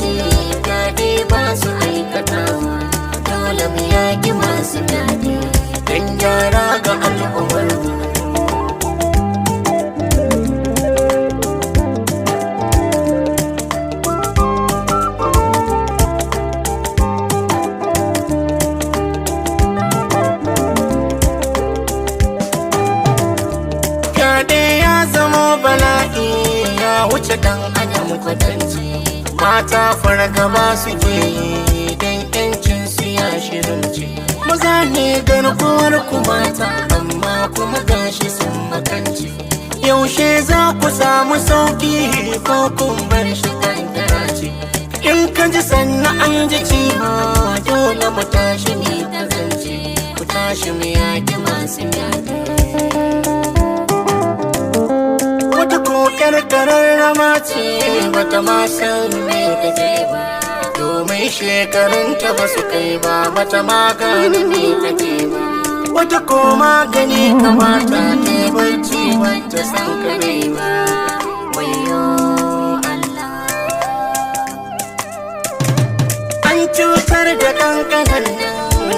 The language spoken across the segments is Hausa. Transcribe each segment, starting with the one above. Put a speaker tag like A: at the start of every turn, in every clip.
A: daji fyade ba su aikatawa. Dole mu yaki masu fyade don gyara ga al'ummar mu. Wuce dan adam kwatanci mata fargaba suke yi don yancin su ya shirinci. Maza ne garkuwar ku mata amma kuma gashi sun makanci. Yaushe za ku samu sauki ko kun bar shi kankara ce? In ka ji sannan an ji ciwo dole mu tashi ne ta zance. Ku tashi mu yaki masu fyade. Wata kokar kararrama ce bata ma san me take ba, domin shekarunta ba su kai ba, bata ma gane me take ba. Wata ko magani kamata ta barci bata san kare ba. Wayyo Allah, an cutar da kankanan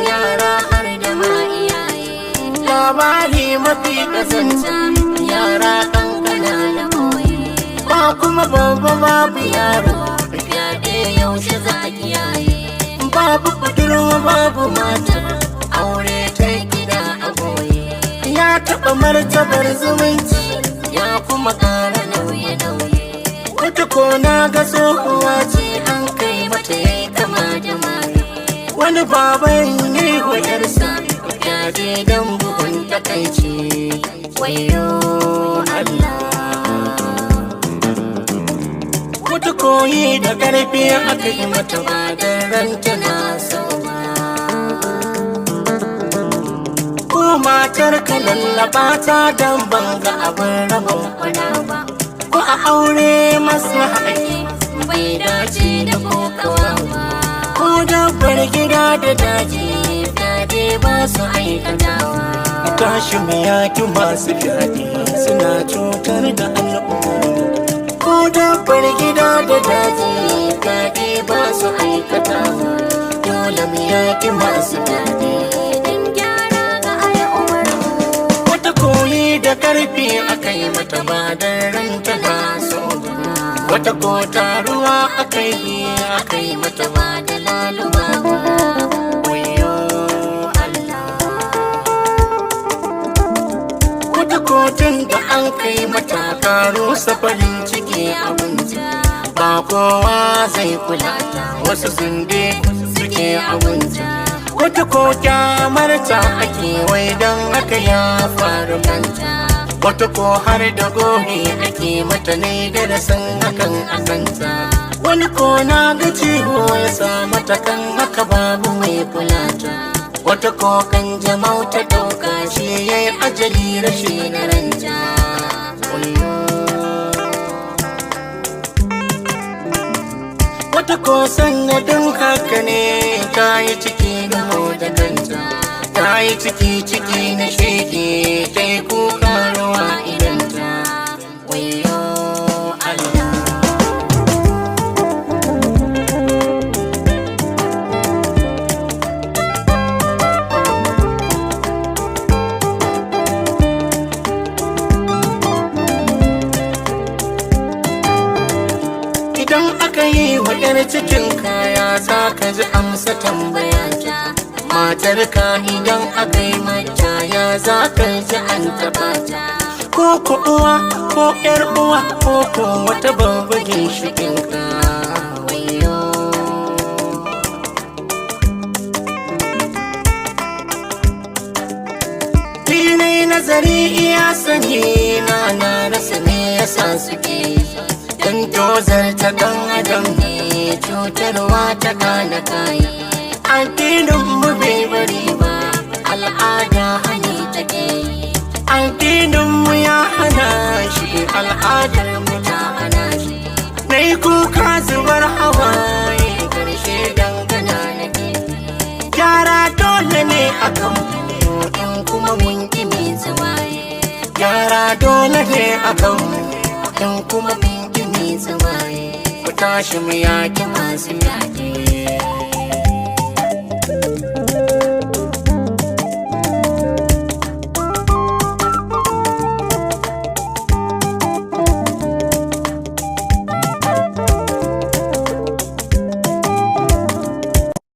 A: yara har da ma iyaye. Labari mafi kasance yara ba kuma babba babu yaro fyade yaushe za a kiyaye. Babu budurwa babu mata aure ta gida a boye. Ya taɓa martabar zumunci ya kuma ƙara nauye-nauye. Wata kona ga tsohuwa ce an kai mata yayi kama da mare. Wani baban ne wayarsa fyade don bugun takaici. Wayyo Allah, wata koyi da ƙarfi aka yi mata ba da ranta na so ba. Ko matar ka lallaba ta don banga abin rabon kwana ba. Ko a aure maslaha ake bai dace da kokawa ba. Ko dabbar gida da daji fyade ba su aikatawa. Tashi mu yaki masu fyade suna cutar da al'umma. Ko dabbar gida da daji fyade ba su aikatawa. Dole mu yaki masu fyade don gyara ga al'ummar mu. Wata koyi da karfi aka yi mata ba da ranta na so ba. Wata ko taruwa aka yi mata ba da laluma ba. Wayyo Allah, wata kotun da an kai mata karo safarin ciki abinci. Ba kowa zai kula ta wasu zunde suke abinci. Wata ko kyamarta ake wai don haka ya faru manta. Wata ko har da gobe ake mata ne da san hakan a kanta. Wani ko na ga ciwo ya sa mata kan haka babu mai kula ta. Wata ko kan jama'u ta ɗauka shi yayi ajali rashin ranta. Wata ko sanadin haka ne ta yi ciki da da kanta. Ta yi ciki na shege ta yi kuka rawa idanta. Wayyo Allah, idan aka yi wa 'yar cikin kaya za ka ji amsa tambaya ta. Matar ka idan aka yi mata ya za ka ji an taɓa ta. Ko ko uwa ko 'yar uwa ko ko wata babba ginshiƙin ka. Wayyo ni ne nazari iya sani na rasa me yasa suke dan tozarta dan adam ne cutarwa ta kana kai. Addinin mu bai bari ba al'ada hani take. Addinin mu ya hana shi al'adar mu ta hana shi. Nai kuka zubar hawaye karshe dangana nake. Gyara dole ne akan mu in kuma mun ki mai zuwaye. Gyara dole ne akan mu in kuma mun ki mai zuwaye. tashi mu yaki masu fyaɗe.